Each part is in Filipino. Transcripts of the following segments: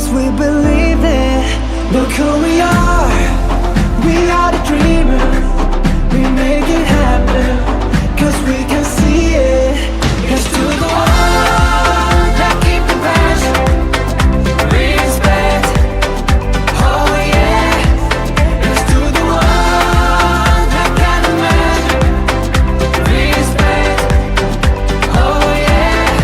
Cause we believe it. Look who we are the dreamers. We make it happen. Cause we can see it. Here's to the one that keep the passion. Respect. Oh yeah. Here's to the one that can imagine. Respect. Oh yeah.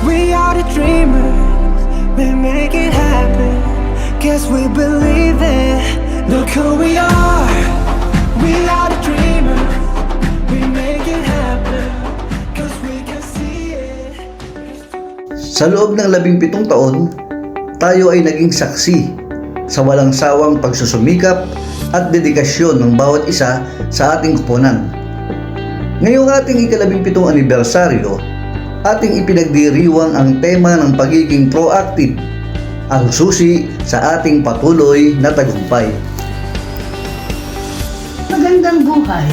We are the dreamers, we make it happen. Guess we believe it. Look who we are the dreamers, we make it happen. Cause we can see it. Sa loob ng 17 taon, tayo ay naging saksi sa walang sawang pagsusumikap at dedikasyon ng bawat isa sa ating koponan. Ngayong ating ika-17 anibersaryo, ating ipinagdiriwang ang tema ng pagiging proactive, ang susi sa ating patuloy na tagumpay. Magandang buhay!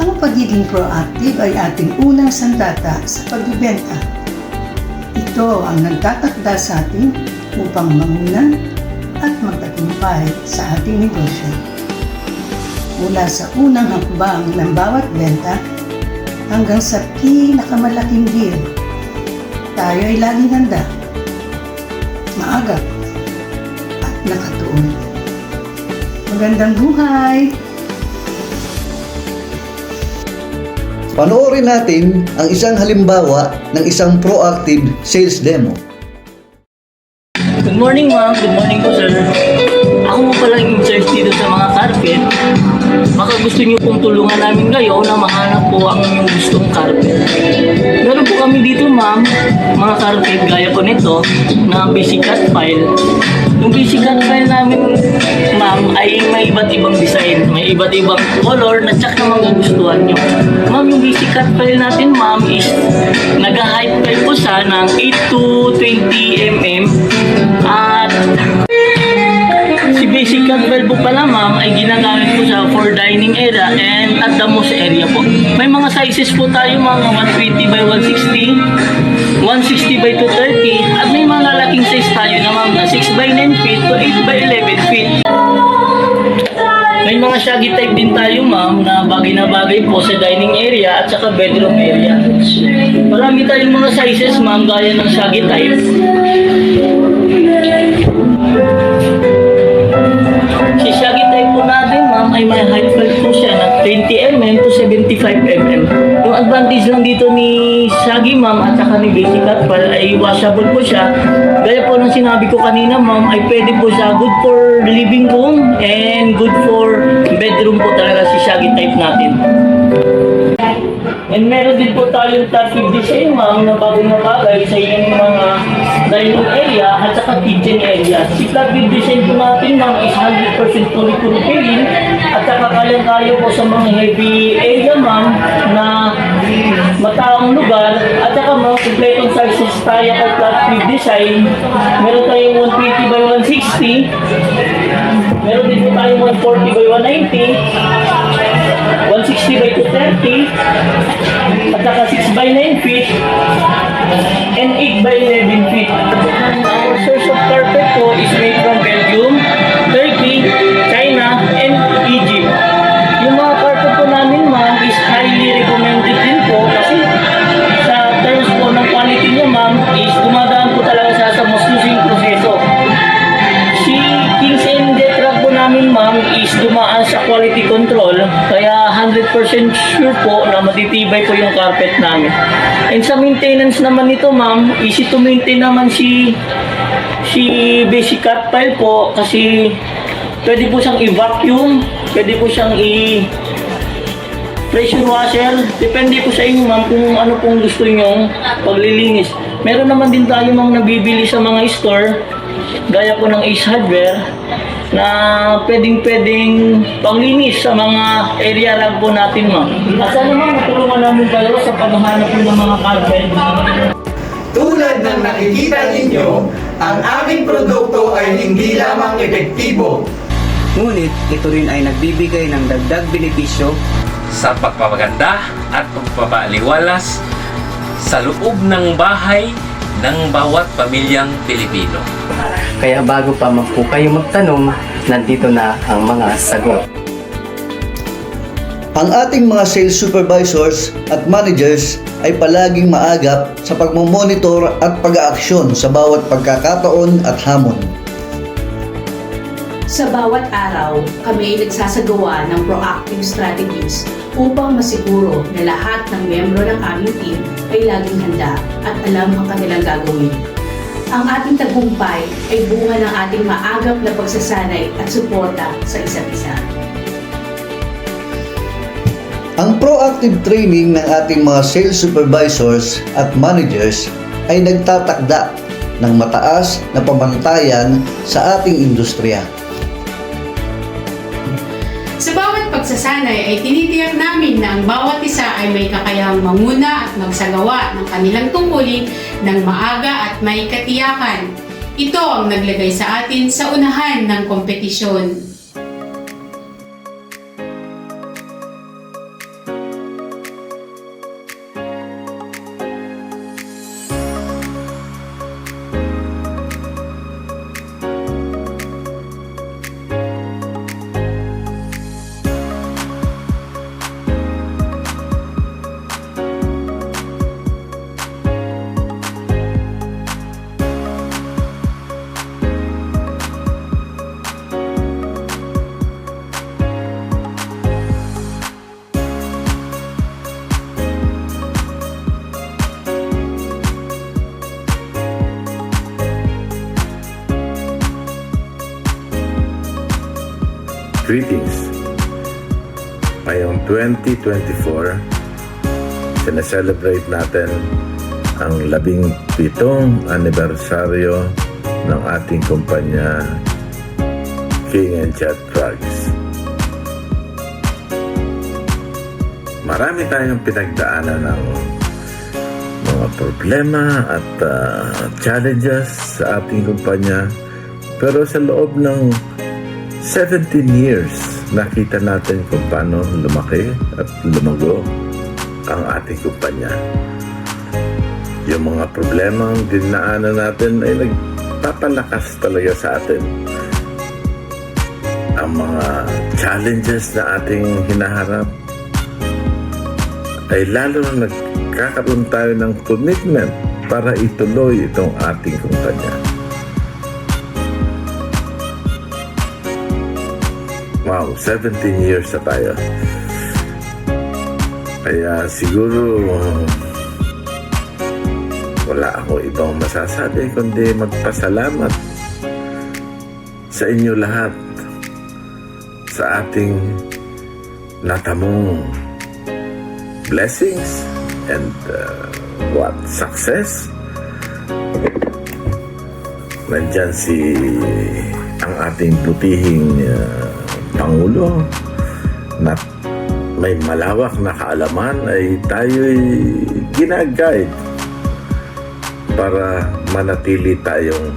Ang pagiging proactive ay ating unang sandata sa pagbibenta. Ito ang nagtatakda sa atin upang mangunan at magtagumpay sa ating negosyo. Mula sa unang hakbang ng bawat benta hanggang sa pinakamalaking deal, tayo ay laging handa, maagap at nakatuon. Magandang buhay! Panoorin natin ang isang halimbawa ng isang proactive sales demo. Good morning ma'am, good morning po sir. Ako po pala yung in-charge dito sa mga carpet. Baka gusto niyo pong tulungan namin kayo na mahanap po ang inyong gustong carpet. Meron po kami dito ma'am, mga carpet gaya po nito na basic cut file. Yung basic cut file namin ma'am ay may iba't ibang design, may iba't ibang color na tsak na magugustuhan nyo. Ma'am, yung basic cut file natin ma'am is nag-height file po siya ng 8 to 20 mm at si basic cut file po pala ma'am ay ginagamit po siya for dining area and at the most area po. May mga sizes po tayo ma'am, 120 by 160, 160 by 230 at may mga lalaking size tayo na ma'am na 6 by 9 feet to 8 by 11 feet. May mga shaggy type din tayo ma'am na bagay po sa dining area at saka bedroom area. Marami tayong mga sizes ma'am gaya ng shaggy type. Si shaggy type po natin ma'am ay may height file po siya na 20 mm to 75 mm. Yung advantage lang dito ni shaggy ma'am at saka ni basic cut file ay washable po siya. Gaya po ng sinabi ko kanina ma'am ay pwede po siya good for living room and good for bedroom po talaga si shaggy type natin. And meron din po tayong top design ma'am na bagay sa inyong mga dining area at saka kitchen area. Si top design po natin ma'am is 100% polypropylene at saka kayang-kaya po sa mga heavy area ma'am na mataong lugar at saka mga kompletong sizes tayo at top design. Meron tayong 120 by 160, meron din po tayong 140 by 190, 160 by 230, at saka 6 by 9 feet and 8 by 11 feet. Our source of carpet po is made from Belgium, Turkey, China, and Egypt. Yung mga carpet po namin ma'am is highly recommended din po kasi sa terms po ng quality niya ma'am is dumadaan po talaga sa most using proseso. Si Kings and Detrag po namin ma'am is dumaan sa quality control kaya 100% sure po na matitibay po yung carpet namin. And sa maintenance naman nito ma'am, easy to maintain naman si basic cut file po kasi pwede po siyang i-vacuum, pwede po siyang pressure washer, depende po sa inyo ma'am kung ano pong gusto nyong paglilinis. Meron naman din tayo mga nabibili sa mga store gaya po ng Ace Hardware na pwedeng panglinis sa mga area lang po natin, ma'am. At sana ma'am, matulungan namin kayo sa paghahanap po ng mga carpet. Tulad ng nakikita ninyo, ang aming produkto ay hindi lamang epektibo. Ngunit ito rin ay nagbibigay ng dagdag benepisyo sa pagpapaganda at pagpapaliwalas sa loob ng bahay ng bawat pamilyang Pilipino. kaya bago pa po kayo magtanong, nandito na ang mga sagot. Ang ating mga sales supervisors at managers ay palaging maagap sa pagmomonitor at pag-aaksyon sa bawat pagkakataon at hamon. Sa bawat araw, kami ay nagsasagawa ng proactive strategies upang masiguro na lahat ng miyembro ng aming team ay laging handa at alam ang kanilang gagawin. Ang ating tagumpay ay bunga ng ating maagap na pagsasanay at suporta sa isa't isa. Ang proactive training ng ating mga sales supervisors at managers ay nagtatakda ng mataas na pamantayan sa ating industriya. Sa bawat pagsasanay ay tinitiyak namin na ang bawat isa ay may kakayahang manguna at magsagawa ng kanilang tungkulin ng maaga at may katiyakan. Ito ang naglagay sa atin sa unahan ng kompetisyon. Greetings! Ngayong 2024, sineselebrate natin ang 17th anibersaryo ng ating kumpanya King and Chat Drugs. Marami tayong pinagdaanan ng mga problema at challenges sa ating kumpanya, pero sa loob ng 17 years, nakita natin kung paano lumaki at lumago ang ating kumpanya. Yung mga problemang dinaanan natin ay nagpapalakas talaga sa atin. Ang mga challenges na ating hinaharap ay lalo na nagkakaroon tayo ng commitment para ituloy itong ating kumpanya. Wow, 17 years na tayo. Kaya siguro wala akong ibang masasabi kundi magpasalamat sa inyo lahat sa ating natamong blessings and success. Nandyan ang ating butihing Pangulo na may malawak na kaalaman ay tayo'y ginaguide para manatili tayong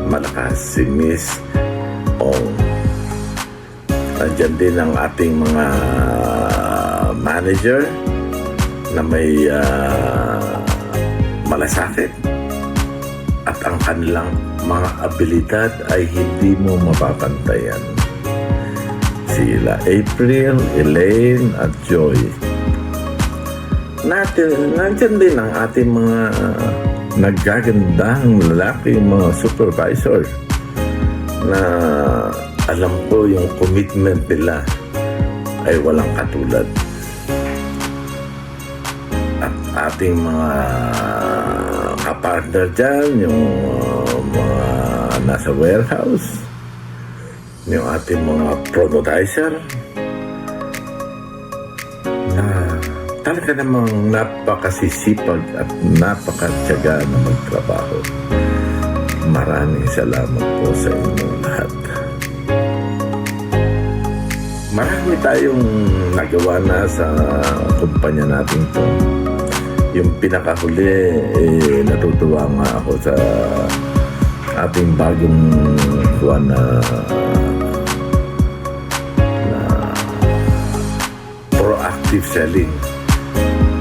malakas. Si Miss Ong. Nandiyan din ang ating mga manager na may malasakit at ang kanilang mga abilidad ay hindi mo mapapantayan. Sila April, Elaine at Joy. Nandiyan din ang ating mga naggagandang lalaki, mga supervisor na alam ko yung commitment nila ay walang katulad. At ating mga kapartner dyan, yung mga nasa warehouse, yung ating mga promotizer na talaga namang napakasisipag at napakatyaga na magtrabaho. Maraming salamat po sa inyong lahat. Marami tayong nagawa na sa kumpanya natin to. Yung pinakahuli, natutuwa nga ako sa ating bagong buwan na proactive selling.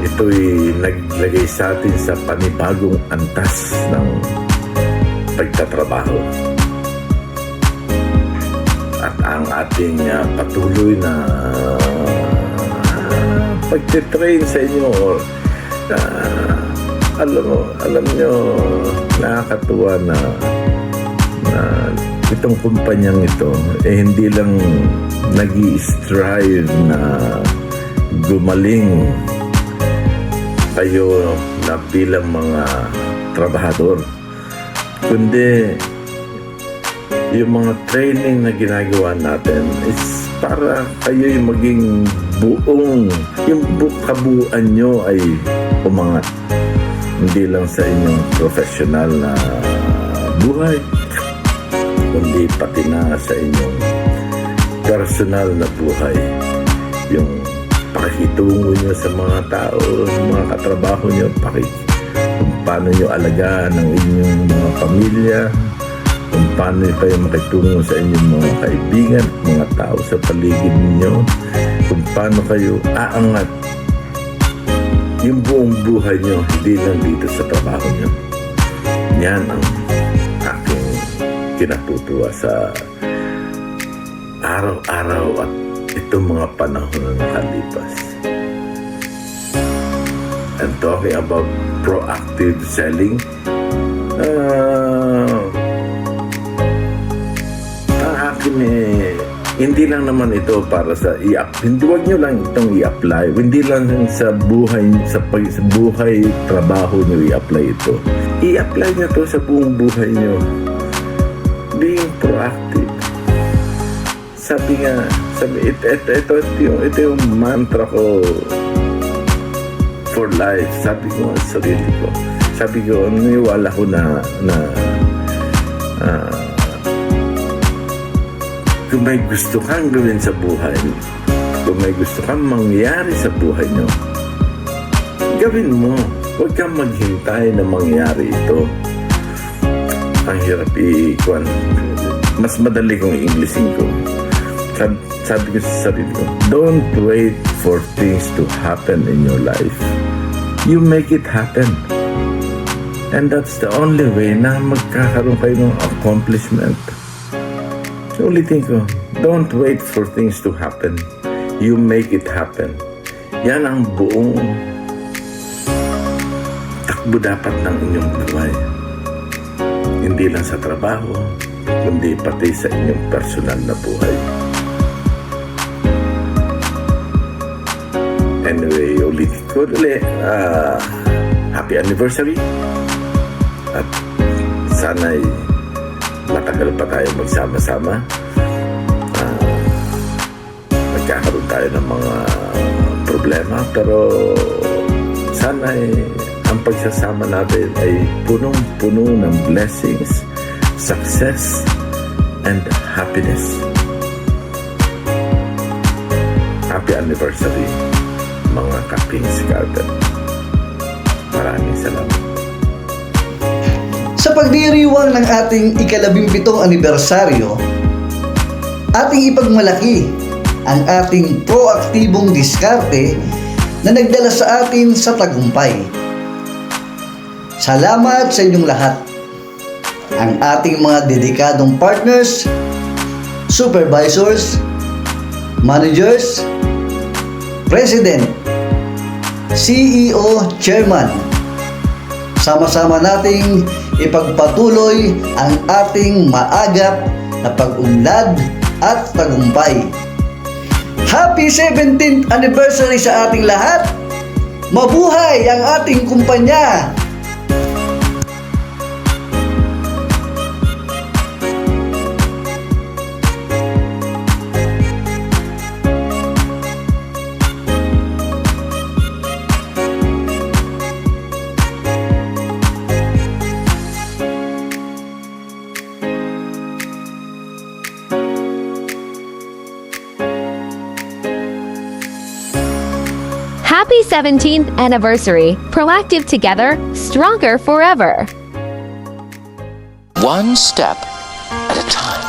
Ito'y naglagay sa atin sa panibagong antas ng pagtatrabaho. At ang ating patuloy na pagtitrain sa inyo, alam nyo, nakakatuwa na itong kumpanyang ito, hindi lang nag-i-strive na gumaling kayo na bilang mga trabahador, kundi yung mga training na ginagawa natin is para kayo'y maging buong, yung kabuuan nyo ay umangat. Hindi lang sa inyong professional na buhay, kundi pati na sa inyong personal na buhay. Yung pakitungo nyo sa mga tao, mga katrabaho nyo, kung paano nyo alagaan ang inyong mga pamilya, kung paano kayo makitungo sa inyong mga kaibigan, mga tao sa paligid ninyo, kung paano kayo aangat yung buong buhay nyo, hindi lang dito sa trabaho nyo. Yan ang aking kinatutuwa sa araw-araw at itong mga panahon na nakalipas. And talking about proactive selling, ang akin hindi lang naman ito para sa hindi, wag nyo lang itong i-apply. Hindi lang sa buhay, sa buhay trabaho nyo i-apply ito. I-apply nyo to sa buong buhay nyo. Being proactive. Ito yung mantra ko for life. Sabi ko sa sarili ko. Sabi ko, niwala ko na kung may gusto kang gawin sa buhay, kung may gusto kang mangyari sa buhay nyo, gawin mo. Huwag kang maghintay na mangyari ito. Ang hirap i-kuan. Mas madali kong i-Englishin ko. Sabi ko sa sarili ko, don't wait for things to happen in your life. You make it happen. And that's the only way na magkakaroon kayo ng accomplishment. Ulitin ko, don't wait for things to happen. You make it happen. Yan ang buong takbo dapat ng inyong buhay. Hindi lang sa trabaho, kundi pati sa inyong personal na buhay. Anyway, ulitin ko ulit, happy anniversary. At sana'y matagal pa tayo magsama-sama. Nagkakaroon tayo ng mga problema, pero sana ang pagsasama natin ay punong-puno ng blessings, success, and happiness. Happy anniversary, mga ka-King's Garden. Maraming salamat. Sa pagdiriwang ng ating ika-17 anibersaryo, ating ipagmalaki ang ating proaktibong diskarte na nagdala sa atin sa tagumpay. Salamat sa inyong lahat. Ang ating mga dedikadong partners, supervisors, managers, president, CEO, chairman. Sama-sama nating ipagpatuloy ang ating maagap na pag-unlad at tagumpay. Happy 17th anniversary sa ating lahat! Mabuhay ang ating kumpanya! Happy 17th anniversary. Proactive together, stronger forever. One step at a time.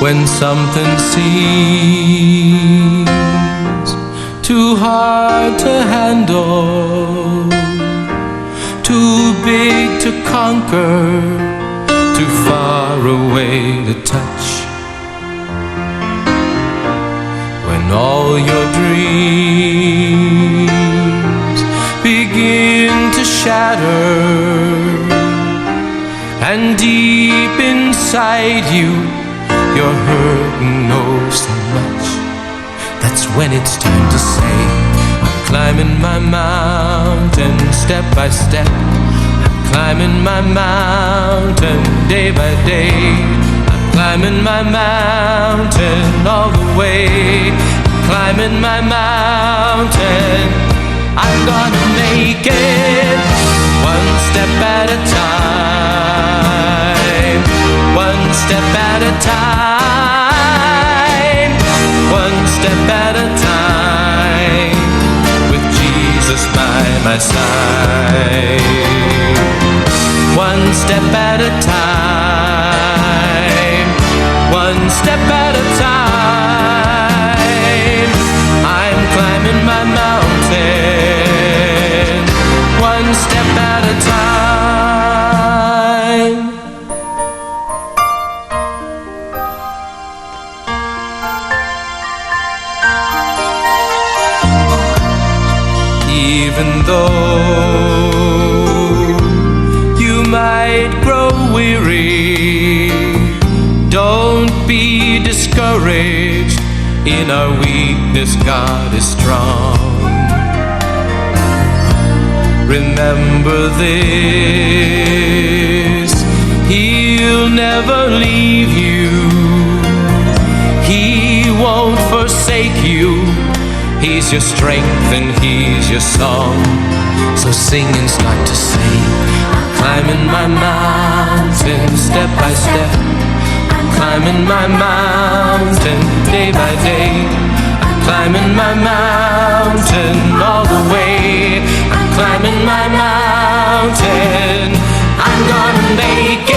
When something seems too hard to handle, too big to conquer, too far away to touch, when all your dreams begin to shatter, and deep inside you you're hurting oh so much, that's when it's time to say, I'm climbing my mountain step by step, I'm climbing my mountain day by day, I'm climbing my mountain all the way, I'm climbing my mountain, I'm gonna make it one step at a time, one step at a time, one step at a time, with Jesus by my side. One step at a time, one step at a time, I'm climbing my mountain, one step at a time. Even though you might grow weary, don't be discouraged. In our weakness, God is strong. Remember this, He'll never leave you. He won't forsake you. He's your strength and He's your song. So sing and start to say, I'm climbing my mountain step by step, I'm climbing my mountain day by day, I'm climbing my mountain all the way, I'm climbing my mountain, I'm gonna make it